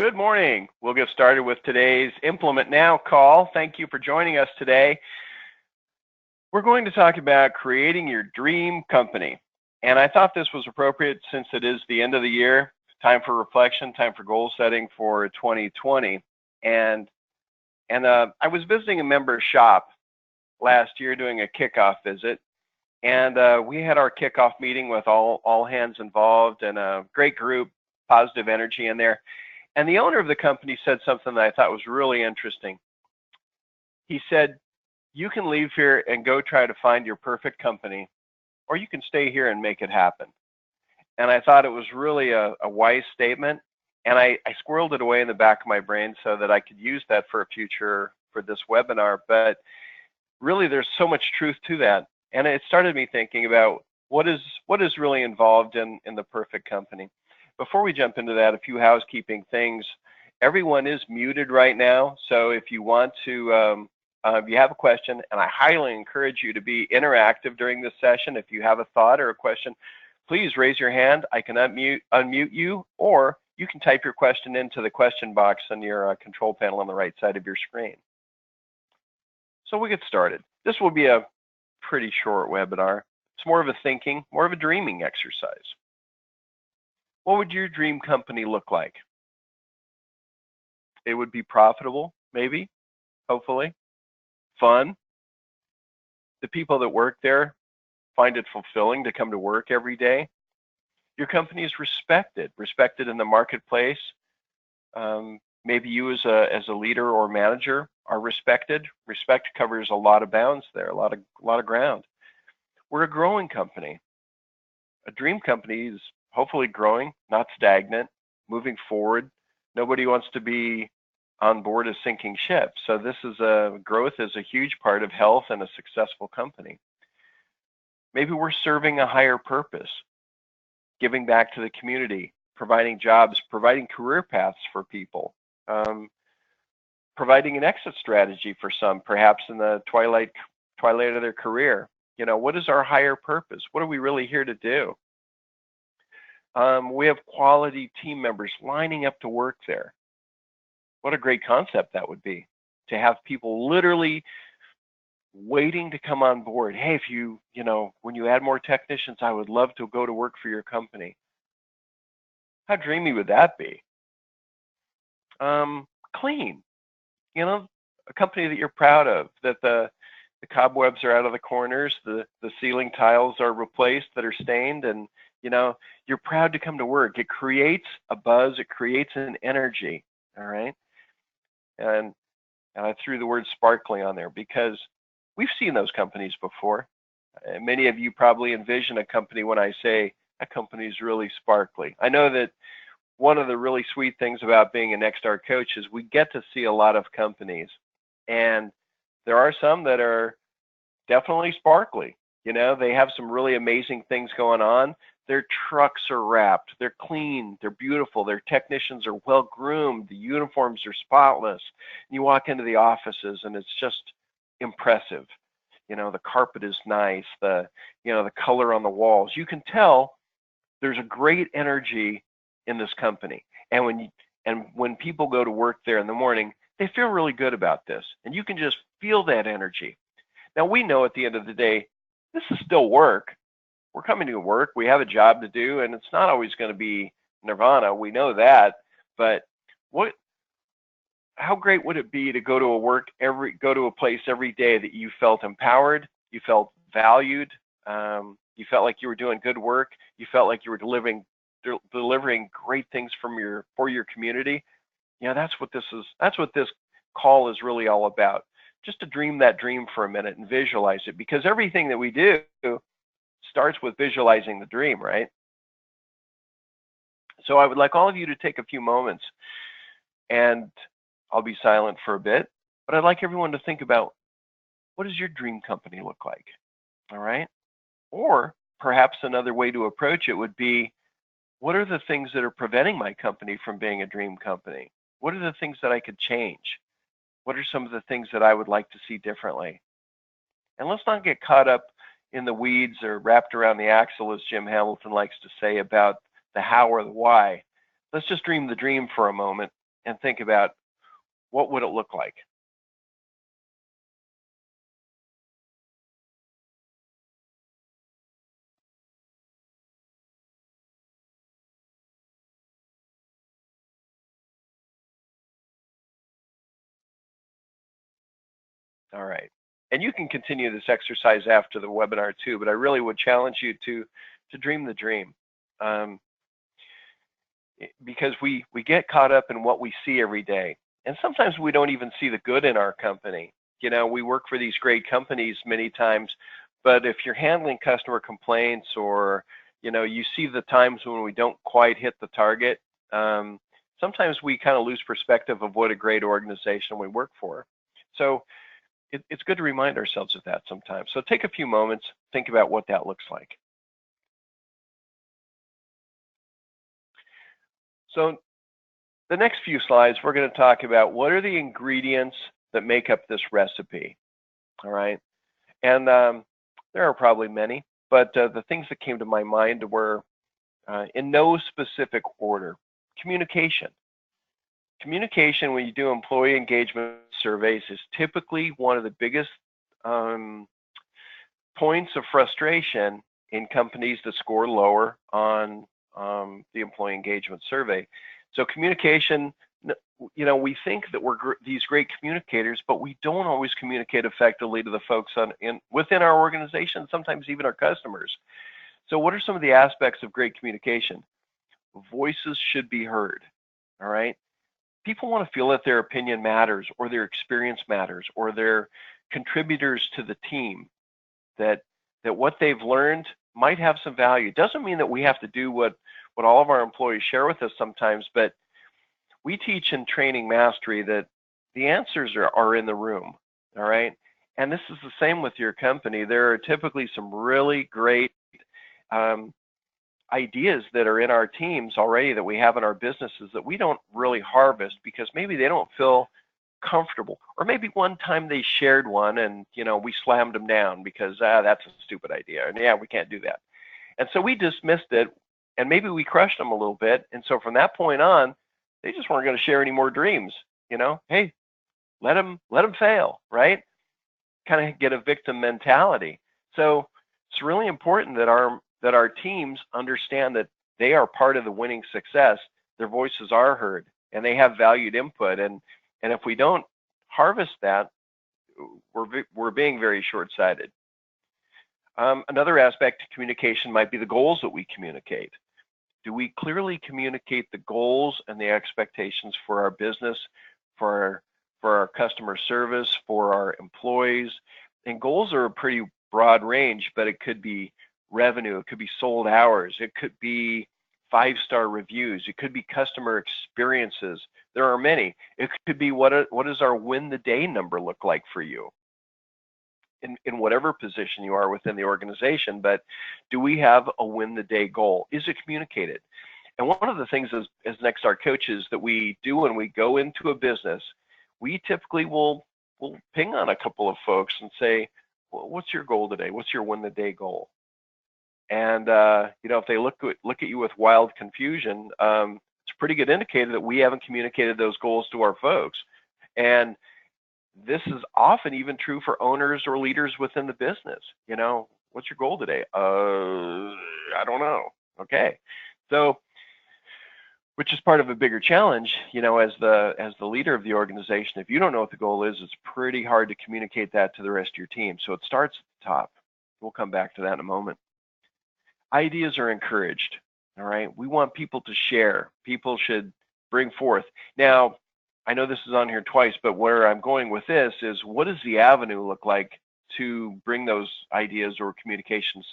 Good morning. We'll get started with today's Implement Now call. Thank you for joining us today. We're going to talk about creating your dream company. And I thought this was appropriate since it is the end of the year, time for reflection, time for goal setting for 2020. And I was visiting a member's shop last year doing a kickoff visit. And we had our kickoff meeting with all hands involved and a great group, positive energy in there. And the owner of the company said something that I thought was really interesting. He said, you can leave here and go try to find your perfect company, or you can stay here and make it happen. And I thought it was really a wise statement. And I squirreled it away in the back of my brain so that I could use that for this webinar. But really, there's so much truth to that. And it started me thinking about what is really involved in the perfect company. Before we jump into that, a few housekeeping things. Everyone is muted right now, so if you want to, if you have a question, and I highly encourage you to be interactive during this session. If you have a thought or a question, please raise your hand. I can unmute you, or you can type your question into the question box on your control panel on the right side of your screen. So we'll get started. This will be a pretty short webinar. It's more of a thinking, more of a dreaming exercise. What would your dream company look like? It would be profitable, maybe, hopefully, fun. The people that work there find it fulfilling to come to work every day. Your company is respected in the marketplace. Maybe you as a leader or manager are respected. Respect covers a lot of bounds there, a lot of ground. We're a growing company. A dream company is hopefully growing, not stagnant, moving forward. Nobody wants to be on board a sinking ship. So growth is a huge part of health and a successful company. Maybe we're serving a higher purpose, giving back to the community, providing jobs, providing career paths for people, providing an exit strategy for some, perhaps in the twilight of their career. You know, what is our higher purpose? What are we really here to do? We have quality team members lining up to work there. What a great concept that would be, to have people literally waiting to come on board. Hey, when you add more technicians, I would love to go to work for your company. How dreamy would that be? Clean, a company that you're proud of, that the cobwebs are out of the corners, the ceiling tiles are replaced that are stained, and you're proud to come to work. It creates a buzz, it creates an energy, all right? And I threw the word sparkly on there because we've seen those companies before. Many of you probably envision a company when I say a company is really sparkly. I know that one of the really sweet things about being a Nexstar coach is we get to see a lot of companies, and there are some that are definitely sparkly. They have some really amazing things going on. Their trucks are wrapped, they're clean, they're beautiful, their technicians are well groomed, the uniforms are spotless. You walk into the offices and it's just impressive. The carpet is nice, the color on the walls. You can tell there's a great energy in this company. And when people go to work there in the morning, they feel really good about this. And you can just feel that energy. Now, we know at the end of the day, this is still work. We're coming to work. We have a job to do, and it's not always going to be nirvana. We know that. But how great would it be to go to a place every day that you felt empowered, you felt valued, you felt like you were doing good work, you felt like you were delivering great things for your community? That's what this call is really all about. Just to dream that dream for a minute and visualize it, because everything that we do starts with visualizing the dream, right? So I would like all of you to take a few moments, and I'll be silent for a bit, but I'd like everyone to think about, what does your dream company look like? All right? Or perhaps another way to approach it would be, what are the things that are preventing my company from being a dream company? What are the things that I could change? What are some of the things that I would like to see differently? And let's not get caught up in the weeds or wrapped around the axle, as Jim Hamilton likes to say, about the how or the why. Let's just dream the dream for a moment and think about what would it look like. All right. And you can continue this exercise after the webinar too, but I really would challenge you to dream the dream. Because we get caught up in what we see every day. And sometimes we don't even see the good in our company. You know, we work for these great companies many times, but if you're handling customer complaints or, you know, you see the times when we don't quite hit the target, sometimes we kind of lose perspective of what a great organization we work for. So it's good to remind ourselves of that sometimes. So take a few moments, think about what that looks like. So the next few slides, we're going to talk about what are the ingredients that make up this recipe, all right? And there are probably many, but the things that came to my mind were in no specific order. Communication. Communication, when you do employee engagement surveys, is typically one of the biggest points of frustration in companies that score lower on the employee engagement survey. So communication, you know, we think that we're these great communicators, but we don't always communicate effectively to the folks within our organization, sometimes even our customers. So what are some of the aspects of great communication? Voices should be heard, all right? People want to feel that their opinion matters, or their experience matters, or they're contributors to the team, that what they've learned might have some value. It doesn't mean that we have to do what all of our employees share with us sometimes, but we teach in Training Mastery that the answers are in the room, all right? And this is the same with your company. There are typically some really great ideas that are in our teams already that we have in our businesses that we don't really harvest because maybe they don't feel comfortable, or maybe one time they shared one and, you know, we slammed them down because that's a stupid idea, and yeah, we can't do that. And so we dismissed it, and maybe we crushed them a little bit. And so from that point on, they just weren't going to share any more dreams. You know, hey, let them fail, right? Kind of get a victim mentality. So it's really important that our teams understand that they are part of the winning success. Their voices are heard, and they have valued input. And if we don't harvest that, we're being very short-sighted. Another aspect of communication might be the goals that we communicate. Do we clearly communicate the goals and the expectations for our business, for our customer service, for our employees? And goals are a pretty broad range, but it could be revenue, it could be sold hours, it could be 5-star reviews, it could be customer experiences. There are many. It could be what does our win the day number look like for you in whatever position you are within the organization, but do we have a win the day goal? Is it communicated? And one of the things as Nexstar coaches that we do when we go into a business, we typically will ping on a couple of folks and say, well, what's your goal today? What's your win the day goal? And you know, if they look at you with wild confusion, it's a pretty good indicator that we haven't communicated those goals to our folks. And this is often even true for owners or leaders within the business. You know, what's your goal today? I don't know. Okay. So, which is part of a bigger challenge, you know, as the leader of the organization. If you don't know what the goal is, it's pretty hard to communicate that to the rest of your team. So it starts at the top. We'll come back to that in a moment. Ideas are encouraged. All right. We want people to share. People should bring forth. Now, I know this is on here twice, but where I'm going with this is, what does the avenue look like to bring those ideas or communications?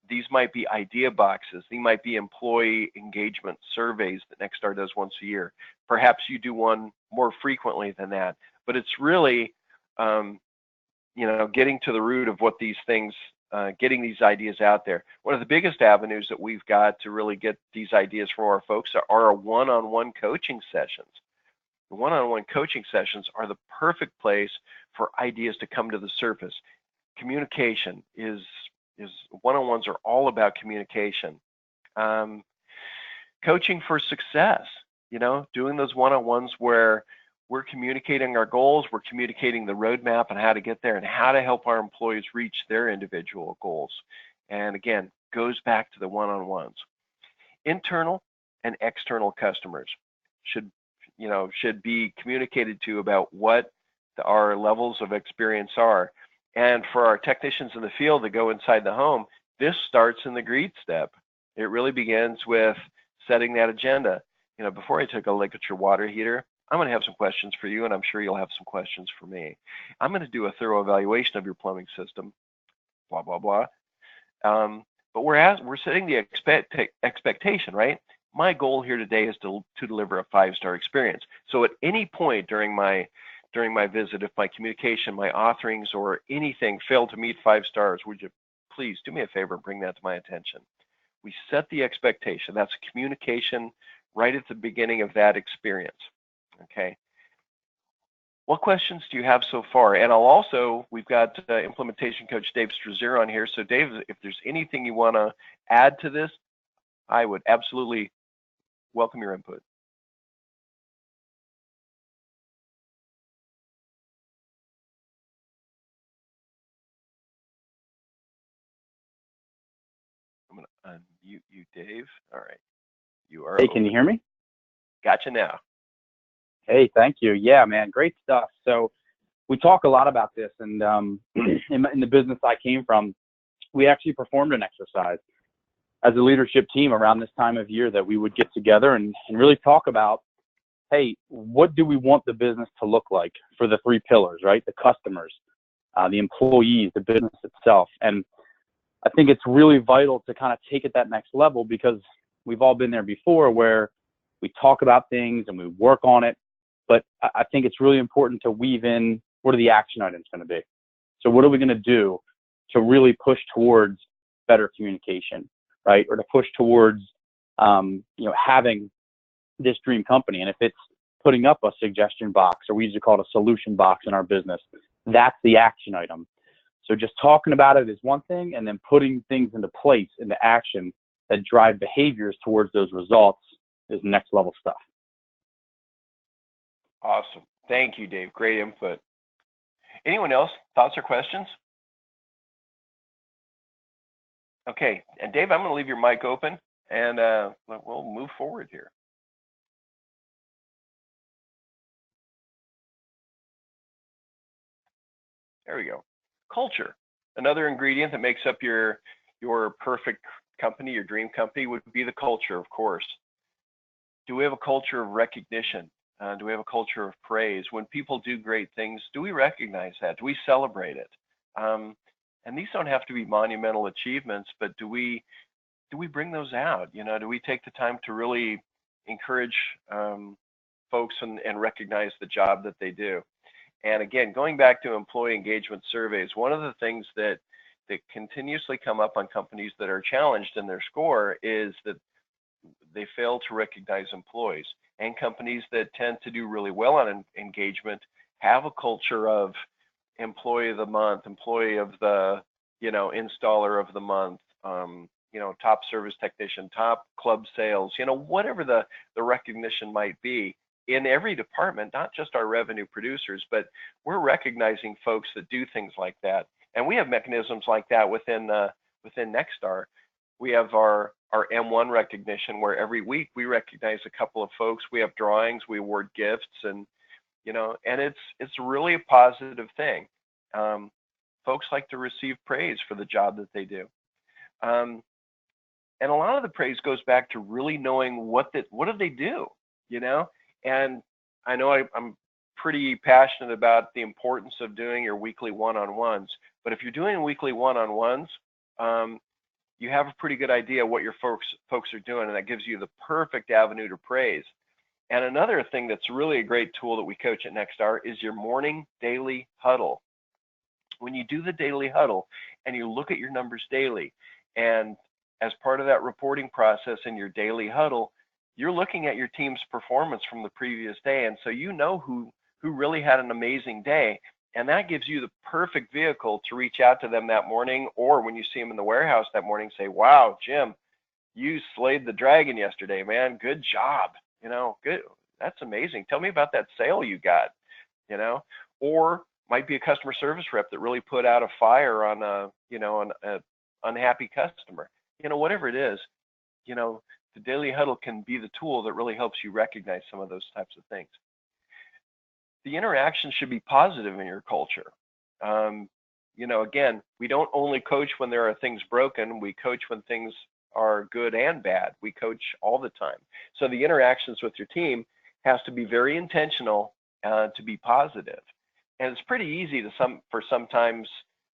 These might be idea boxes. These might be employee engagement surveys that Nexstar does once a year. Perhaps you do one more frequently than that. But it's really, you know, getting to the root of what these things, getting these ideas out there. One of the biggest avenues that we've got to really get these ideas from our folks are our one-on-one coaching sessions. The one-on-one coaching sessions are the perfect place for ideas to come to the surface. Communication is one-on-ones are all about communication. Coaching for success. doing those one-on-ones where we're communicating our goals, we're communicating the roadmap and how to get there and how to help our employees reach their individual goals. And again, goes back to the one-on-ones. Internal and external customers should be communicated to about what our levels of experience are. And for our technicians in the field that go inside the home, this starts in the greet step. It really begins with setting that agenda. Before I take a look at your water heater, I'm going to have some questions for you, and I'm sure you'll have some questions for me. I'm going to do a thorough evaluation of your plumbing system, blah, blah, blah. But we're setting the expectation, right? My goal here today is to deliver a 5-star experience. So at any point during my visit, if my communication, my authoring, or anything failed to meet 5 stars, would you please do me a favor and bring that to my attention? We set the expectation. That's communication right at the beginning of that experience. Okay. What questions do you have so far? And we've got implementation coach Dave Strazier on here. So Dave, if there's anything you want to add to this, I would absolutely welcome your input. I'm going to unmute you, Dave. All right. You are. Hey, can you hear me? Gotcha now. Hey, thank you. Yeah, man, great stuff. So we talk a lot about this, and in the business I came from, we actually performed an exercise as a leadership team around this time of year that we would get together and really talk about, hey, what do we want the business to look like for the 3 pillars, right? The customers, the employees, the business itself. And I think it's really vital to kind of take it that next level, because we've all been there before where we talk about things and we work on it. But I think it's really important to weave in, what are the action items going to be? So what are we going to do to really push towards better communication, right? Or to push towards, having this dream company. And if it's putting up a suggestion box, or we usually call it a solution box in our business, that's the action item. So just talking about it is one thing, and then putting things into place, into action that drive behaviors towards those results is next level stuff. Awesome. Thank you, Dave. Great input. Anyone else? Thoughts or questions? Okay. And Dave, I'm going to leave your mic open, and we'll move forward here. There we go. Culture. Another ingredient that makes up your perfect company, your dream company, would be the culture, of course. Do we have a culture of recognition? Do we have a culture of praise? When people do great things, do we recognize that? Do we celebrate it? And these don't have to be monumental achievements, but do we bring those out? Do we take the time to really encourage folks and recognize the job that they do? And again, going back to employee engagement surveys, one of the things that continuously come up on companies that are challenged in their score is that they fail to recognize employees. And companies that tend to do really well on engagement have a culture of employee of the month, employee of the, installer of the month, top service technician, top club sales, whatever the recognition might be in every department, not just our revenue producers, but we're recognizing folks that do things like that. And we have mechanisms like that within Nexstar. We have our M1 recognition, where every week we recognize a couple of folks. We have drawings, we award gifts, and and it's really a positive thing. Folks like to receive praise for the job that they do, and a lot of the praise goes back to really knowing what do they do, And I know I'm pretty passionate about the importance of doing your weekly one-on-ones. But if you're doing weekly one-on-ones, you have a pretty good idea what your folks are doing, and that gives you the perfect avenue to praise. And another thing that's really a great tool that we coach at Nexstar is your morning daily huddle. When you do the daily huddle and you look at your numbers daily, and as part of that reporting process in your daily huddle, you're looking at your team's performance from the previous day, and so who really had an amazing day. And that gives you the perfect vehicle to reach out to them that morning, or when you see them in the warehouse that morning, say, wow, Jim, you slayed the dragon yesterday, man. Good job. Good. That's amazing. Tell me about that sale you got, you know, or might be a customer service rep that really put out a fire on on a unhappy customer. Whatever it is, you know, the daily huddle can be the tool that really helps you recognize some of those types of things. The interaction should be positive in your culture. Again, we don't only coach when there are things broken, we coach when things are good and bad. We coach all the time. So the interactions with your team has to be very intentional to be positive. And it's pretty easy for sometimes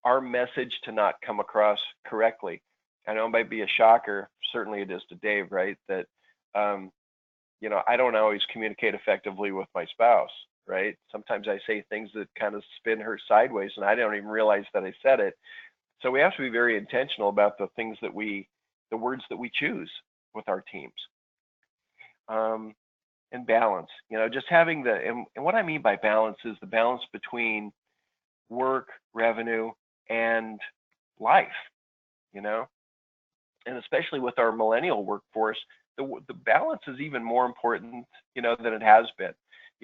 our message to not come across correctly. I know it might be a shocker, certainly it is to Dave, right? That I don't always communicate effectively with my spouse, right? Sometimes I say things that kind of spin her sideways and I don't even realize that I said it. So we have to be very intentional about the words that we choose with our teams. And balance, just having and what I mean by balance is the balance between work, revenue, and life, and especially with our millennial workforce, the balance is even more important, than it has been.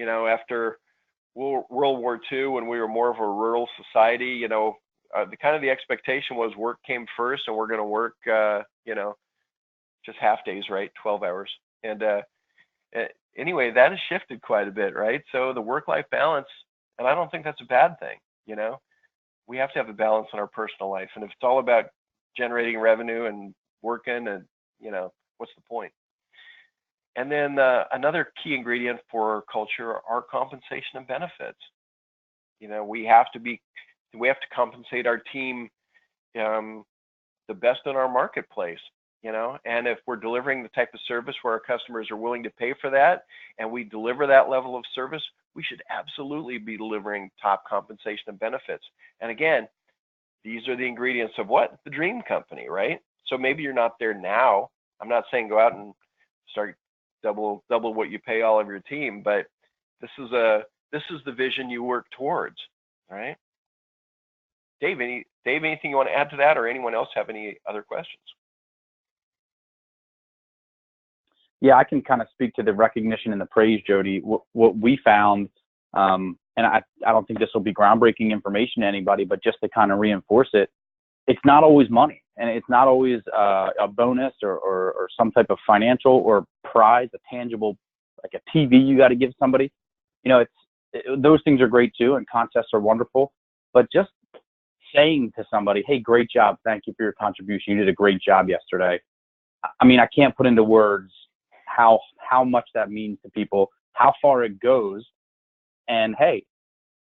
After World War II, when we were more of a rural society, the expectation was work came first, and we're going to work, just half days, right? 12 hours. And anyway, that has shifted quite a bit, right? So the work-life balance, and I don't think that's a bad thing. We have to have a balance in our personal life, and if it's all about generating revenue and working, and what's the point? And then another key ingredient for culture are compensation and benefits. We have to compensate our team the best in our marketplace. And if we're delivering the type of service where our customers are willing to pay for that, and we deliver that level of service, we should absolutely be delivering top compensation and benefits. And again, these are the ingredients of what? The dream company, right? So maybe you're not there now. I'm not saying go out and start double what you pay all of your team, but this is the vision you work towards, right? Dave, anything you want to add to that, or anyone else have any other questions? Yeah, I can kind of speak to the recognition and the praise, Jody. What we found, and I don't think this will be groundbreaking information to anybody, but just to kind of reinforce it, it's not always money, and it's not always a bonus or some type of financial or prize, a tangible, like a TV you got to give somebody. Those things are great too, and contests are wonderful, but just saying to somebody, hey, great job, thank you for your contribution, you did a great job yesterday. I mean, I can't put into words how much that means to people, how far it goes. And hey,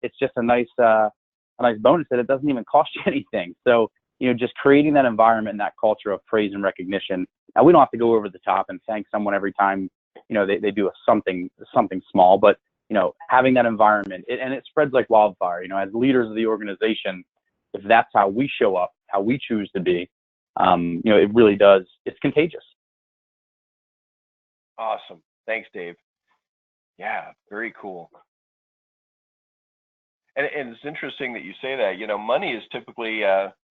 it's just a nice bonus that it doesn't even cost you anything. So, just creating that environment and that culture of praise and recognition. Now, we don't have to go over the top and thank someone every time, they do something small, but, having that environment, and it spreads like wildfire. As leaders of the organization, if that's how we show up, how we choose to be, it really does. It's contagious. Awesome. Thanks, Dave. Yeah, very cool. And it's interesting that you say that. Money is typically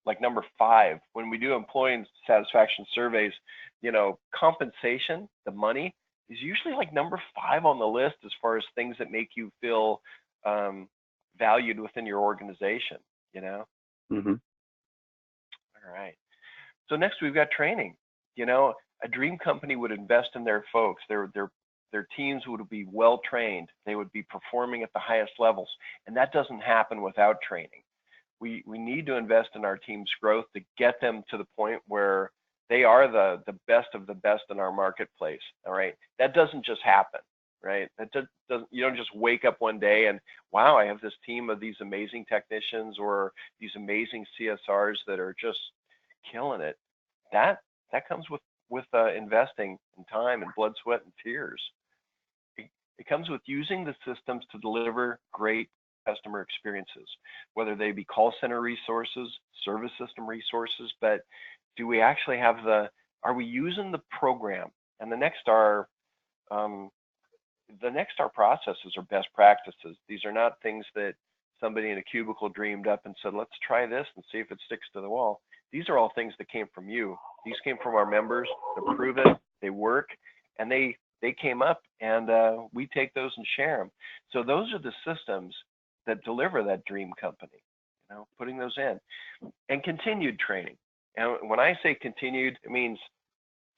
like number 5 when we do employee satisfaction surveys. Compensation, the money, is usually like number 5 on the list as far as things that make you feel valued within your organization. Mm-hmm. All right. So next we've got training. A dream company would invest in their folks. Their teams would be well trained. They would be performing at the highest levels, and that doesn't happen without training. We need to invest in our team's growth to get them to the point where they are the best of the best in our marketplace. All right, that doesn't just happen, right? That doesn't. You don't just wake up one day and wow, I have this team of these amazing technicians or these amazing CSRs that are just killing it. That comes with investing in time and blood, sweat, and tears. It comes with using the systems to deliver great customer experiences, whether they be call center resources, service system resources, but do we actually have are we using the program? And the next are processes or best practices. These are not things that somebody in a cubicle dreamed up and said, let's try this and see if it sticks to the wall. These are all things that came from you. These came from our members. They're proven, they work, and they they came up, and we take those and share them. So those are the systems that deliver that dream company. Putting those in, and continued training. And when I say continued, it means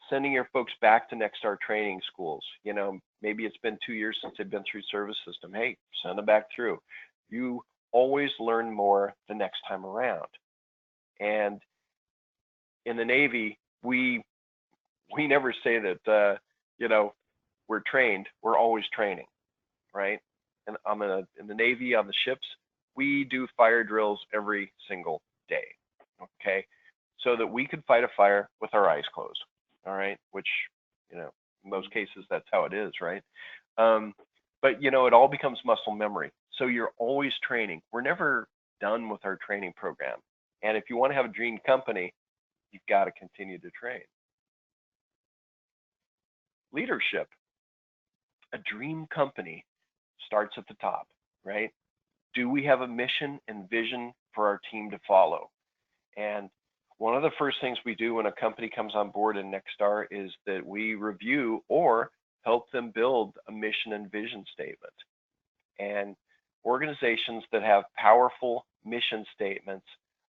sending your folks back to Nexstar training schools. Maybe it's been 2 years since they've been through service system. Hey, send them back through. You always learn more the next time around. And in the Navy, we never say that we're trained. We're always training, right? And in the Navy, on the ships, we do fire drills every single day, okay? So that we could fight a fire with our eyes closed, all right? Which, in most cases, that's how it is, right? But, it all becomes muscle memory. So you're always training. We're never done with our training program. And if you want to have a dream company, you've got to continue to train. Leadership. A dream company starts at the top, right? Do we have a mission and vision for our team to follow? And one of the first things we do when a company comes on board in Nexstar is that we review or help them build a mission and vision statement. And organizations that have powerful mission statements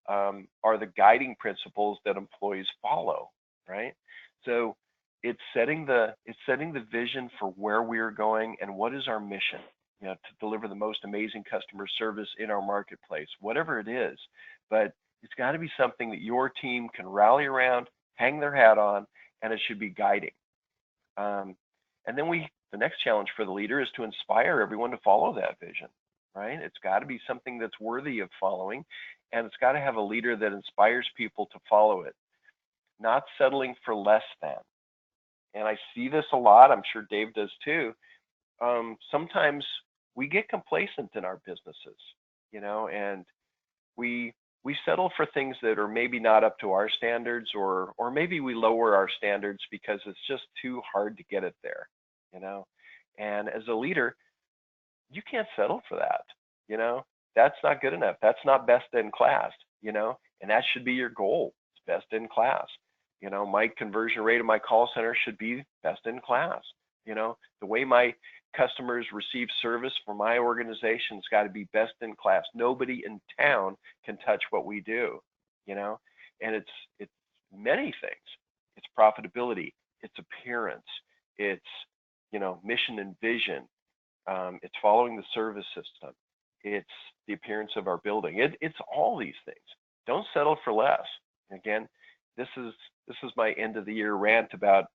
are the guiding principles that employees follow, right? So it's setting the vision for where we're going and what is our mission, to deliver the most amazing customer service in our marketplace, whatever it is. But it's got to be something that your team can rally around, hang their hat on, and it should be guiding. And then the next challenge for the leader is to inspire everyone to follow that vision, right? It's got to be something that's worthy of following, and it's got to have a leader that inspires people to follow it, not settling for less than. And I see this a lot. I'm sure Dave does too. Sometimes we get complacent in our businesses, and we settle for things that are maybe not up to our standards, or maybe we lower our standards because it's just too hard to get it there, And as a leader, you can't settle for that, That's not good enough. That's not best in class, And that should be your goal. It's best in class. My conversion rate of my call center should be best in class. The way my customers receive service from my organization's got to be best in class. Nobody in town can touch what we do, And it's many things. It's profitability, it's appearance, it's mission and vision. It's following the service system. It's the appearance of our building. It's all these things. Don't settle for less. Again, this is my end of the year rant about,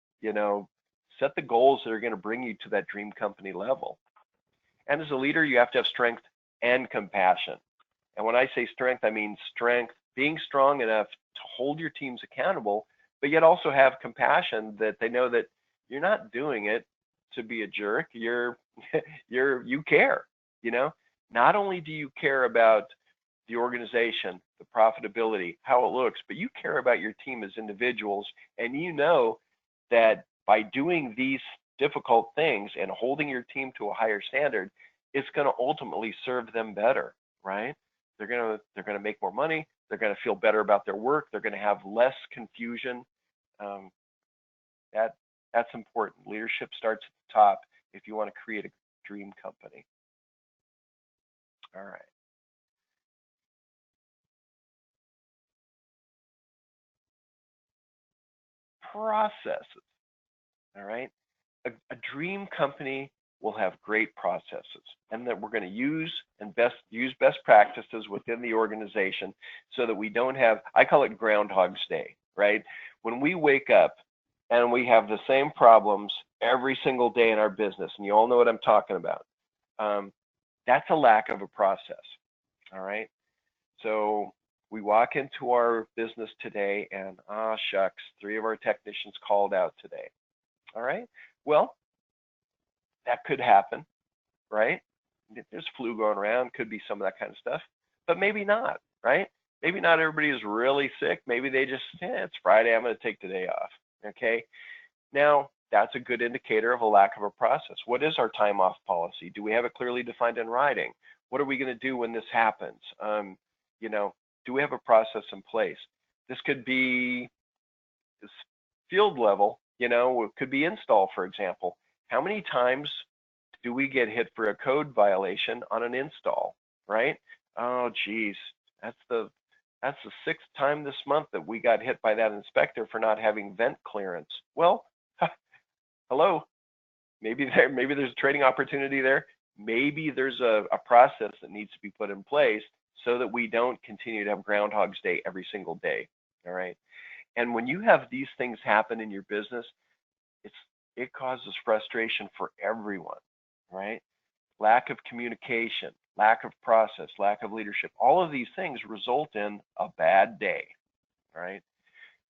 set the goals that are going to bring you to that dream company level. And as a leader, you have to have strength and compassion. And when I say strength, I mean strength, being strong enough to hold your teams accountable, but yet also have compassion that they know that you're not doing it to be a jerk. You care, Not only do you care about the organization, the profitability, how it looks, but you care about your team as individuals, and that by doing these difficult things and holding your team to a higher standard, it's going to ultimately serve them better, right? They're going to make more money. They're going to feel better about their work. They're going to have less confusion. That's important. Leadership starts at the top if you want to create a dream company. All right. Processes. All right. A dream company will have great processes, and that we're going to use best practices within the organization so that we don't have, I call it Groundhog's Day, right? When we wake up and we have the same problems every single day in our business, and you all know what I'm talking about, that's a lack of a process. All right. So we walk into our business today and, shucks, 3 of our technicians called out today. All right. Well, that could happen, right? There's flu going around, could be some of that kind of stuff, but maybe not, right? Maybe not everybody is really sick. Maybe they just, it's Friday, I'm going to take the day off. Okay. Now, that's a good indicator of a lack of a process. What is our time off policy? Do we have it clearly defined in writing? What are we going to do when this happens? Do we have a process in place? This could be field level, it could be install, for example. How many times do we get hit for a code violation on an install, right? Oh, geez, that's the sixth time this month that we got hit by that inspector for not having vent clearance. Well, hello, maybe there's a trading opportunity there. Maybe there's a process that needs to be put in place so that we don't continue to have Groundhog's Day every single day. All right. And when you have these things happen in your business, it causes frustration for everyone, right? Lack of communication, lack of process, lack of leadership, all of these things result in a bad day, right?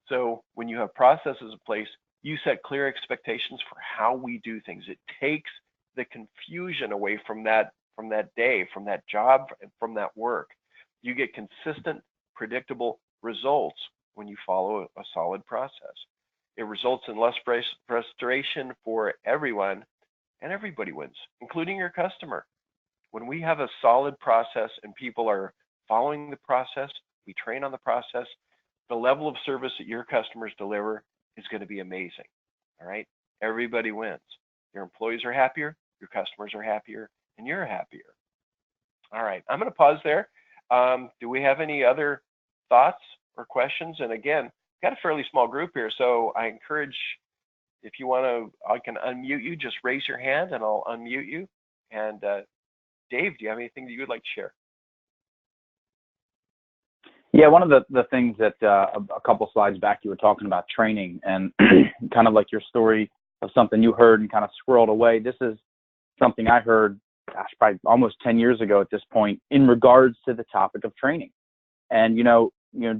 So when you have processes in place, you set clear expectations for how we do things. It takes the confusion away from that day, from that job, from that work. You get consistent, predictable results when you follow a solid process. It results in less frustration for everyone, and everybody wins, including your customer. When we have a solid process and people are following the process, we train on the process, the level of service that your customers deliver is going to be amazing. All right? Everybody wins. Your employees are happier, your customers are happier, and you're happier. All right, I'm going to pause there. Do we have any other thoughts or questions? And again, we've got a fairly small group here, so I encourage, if you want to, I can unmute you, just raise your hand and I'll unmute you. And Dave, do you have anything that you would like to share? Yeah, one of the things that a couple slides back you were talking about training, and kind of like your story of something you heard and kind of squirreled away. This is something I heard, gosh, probably almost 10 years ago at this point, in regards to the topic of training. And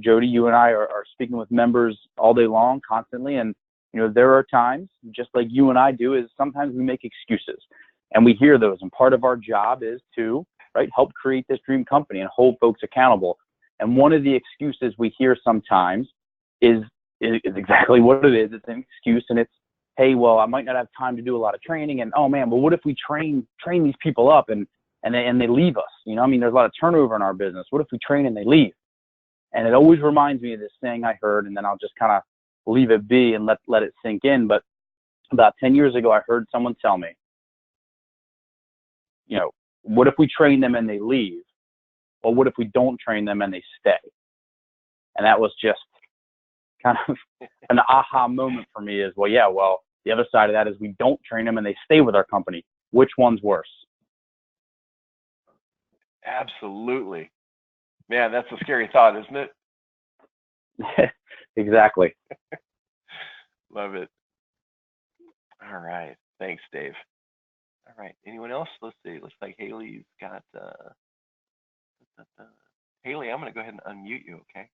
Jody, you and I are speaking with members all day long, constantly, and there are times, just like you and I do, is sometimes we make excuses, and we hear those. And part of our job is to help create this dream company and hold folks accountable. And one of the excuses we hear sometimes is exactly what it is. It's an excuse, and it's, hey, well, I might not have time to do a lot of training, and oh man, well, what if we train these people up and they leave us? There's a lot of turnover in our business. What if we train and they leave? And it always reminds me of this saying I heard, and then I'll just kind of leave it be and let it sink in. But about 10 years ago, I heard someone tell me, what if we train them and they leave? Or what if we don't train them and they stay? And that was just kind of an aha moment for me, is, well, the other side of that is we don't train them and they stay with our company. Which one's worse? Absolutely. Man, that's a scary thought, isn't it? Exactly. Love it. All right. Thanks, Dave. All right. Anyone else? Let's see. Looks like Haley's got Haley, I'm going to go ahead and unmute you, okay?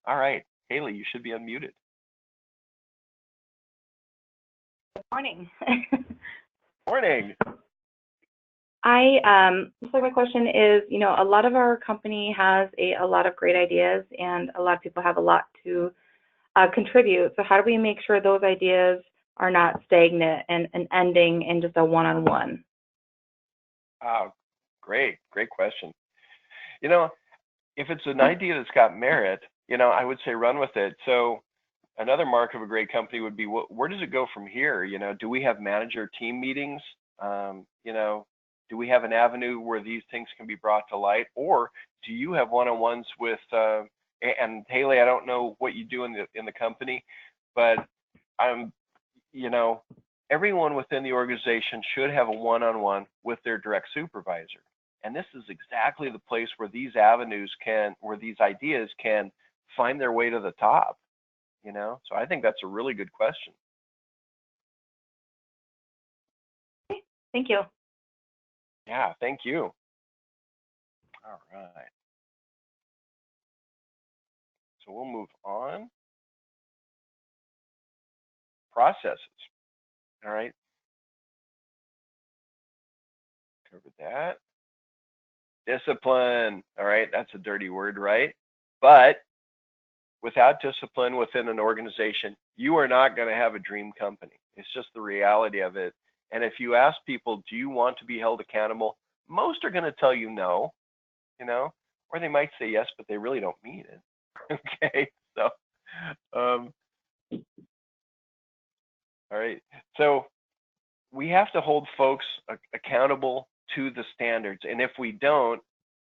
All right. Haley, you should be unmuted. Good morning. Morning. So my question is, a lot of our company has a lot of great ideas, and a lot of people have a lot to contribute. So how do we make sure those ideas are not stagnant and ending in just a one-on-one? Oh, great question. If it's an idea that's got merit, I would say run with it. So another mark of a great company would be, where does it go from here? Do we have manager team meetings? Do we have an avenue where these things can be brought to light? Or do you have one-on-ones with, and Haley, I don't know what you do in the company, but everyone within the organization should have a one-on-one with their direct supervisor. And this is exactly the place where these ideas can find their way to the top, So I think that's a really good question. Thank you. Yeah, thank you. All right. So we'll move on. Processes. All right. Covered that. Discipline. All right. That's a dirty word, right? But without discipline within an organization, you are not going to have a dream company. It's just the reality of it. And if you ask people, do you want to be held accountable? Most are going to tell you no, or they might say yes, but they really don't mean it. Okay. So, all right. So we have to hold folks accountable to the standards, and if we don't,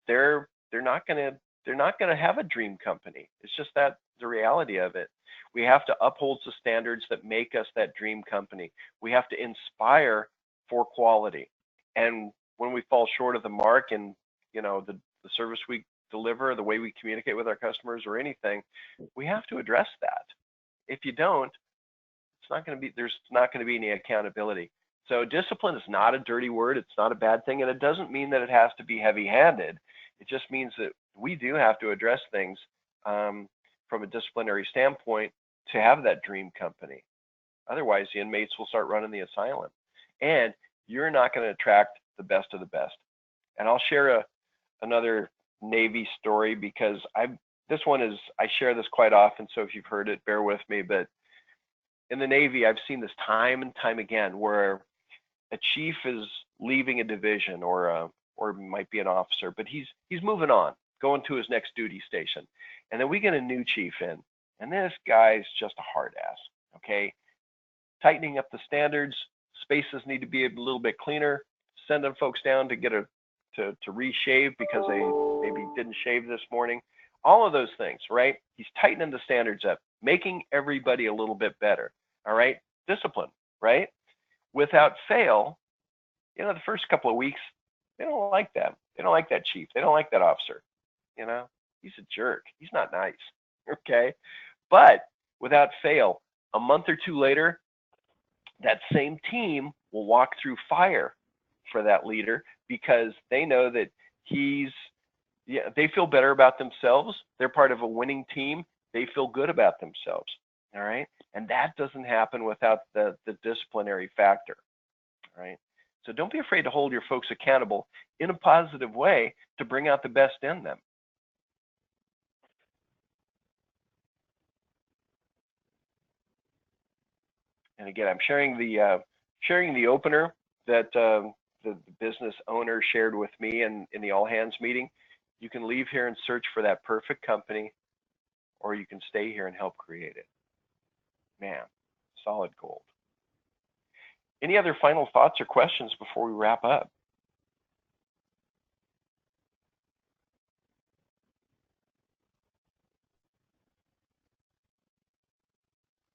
they're not gonna have a dream company. It's just that the reality of it. We have to uphold the standards that make us that dream company. We have to inspire for quality, and when we fall short of the mark in the service we deliver, the way we communicate with our customers, or anything, we have to address that. If you don't, there's not going to be any accountability. So discipline is not a dirty word. It's not a bad thing, and it doesn't mean that it has to be heavy-handed. It just means that we do have to address things from a disciplinary standpoint to have that dream company. Otherwise, the inmates will start running the asylum, and you're not going to attract the best of the best. And I'll share another Navy story, because I share this quite often, so if you've heard it, bear with me. But in the Navy, I've seen this time and time again, where a chief is leaving a division, or might be an officer, but he's moving on, going to his next duty station, and then we get a new chief in, and this guy's just a hard ass. Okay, tightening up the standards, spaces need to be a little bit cleaner, sending folks down to get to reshave because they maybe didn't shave this morning. All of those things, right? He's tightening the standards up, making everybody a little bit better. All right, discipline, right? Without fail, the first couple of weeks, they don't like that. They don't like that chief. They don't like that officer. He's a jerk. He's not nice. Okay, but without fail, a month or two later, that same team will walk through fire for that leader, because they know that they feel better about themselves. They're part of a winning team. They feel good about themselves. All right. And that doesn't happen without the disciplinary factor. All right. So don't be afraid to hold your folks accountable in a positive way to bring out the best in them. And again, I'm sharing the opener that the business owner shared with me in the all hands meeting. You can leave here and search for that perfect company, or you can stay here and help create it. Man, solid gold. Any other final thoughts or questions before we wrap up?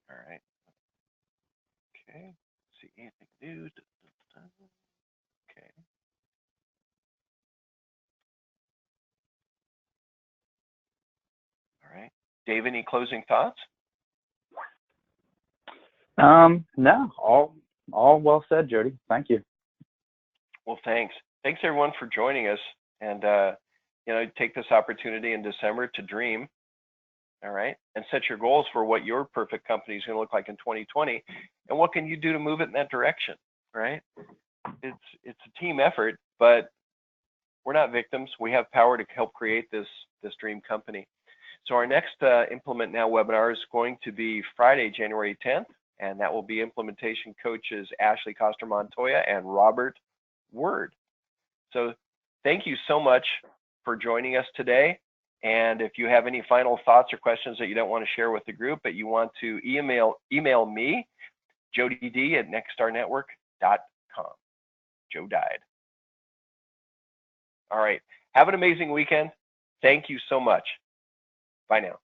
All right. Okay. See anything new? Okay. All right. Dave, any closing thoughts? No, all well said, Jody. Thank you. Well, thanks. Thanks everyone for joining us, and take this opportunity in December to dream. All right, and set your goals for what your perfect company is going to look like in 2020, and what can you do to move it in that direction. Right? It's a team effort, but we're not victims. We have power to help create this dream company. So our next Implement Now webinar is going to be Friday, January 10th, and that will be implementation coaches Ashley Coster Montoya and Robert Word. So thank you so much for joining us today. And if you have any final thoughts or questions that you don't want to share with the group, but you want to email me, jodyd@nextstarnetwork.com. Joe died. All right. Have an amazing weekend. Thank you so much. Bye now.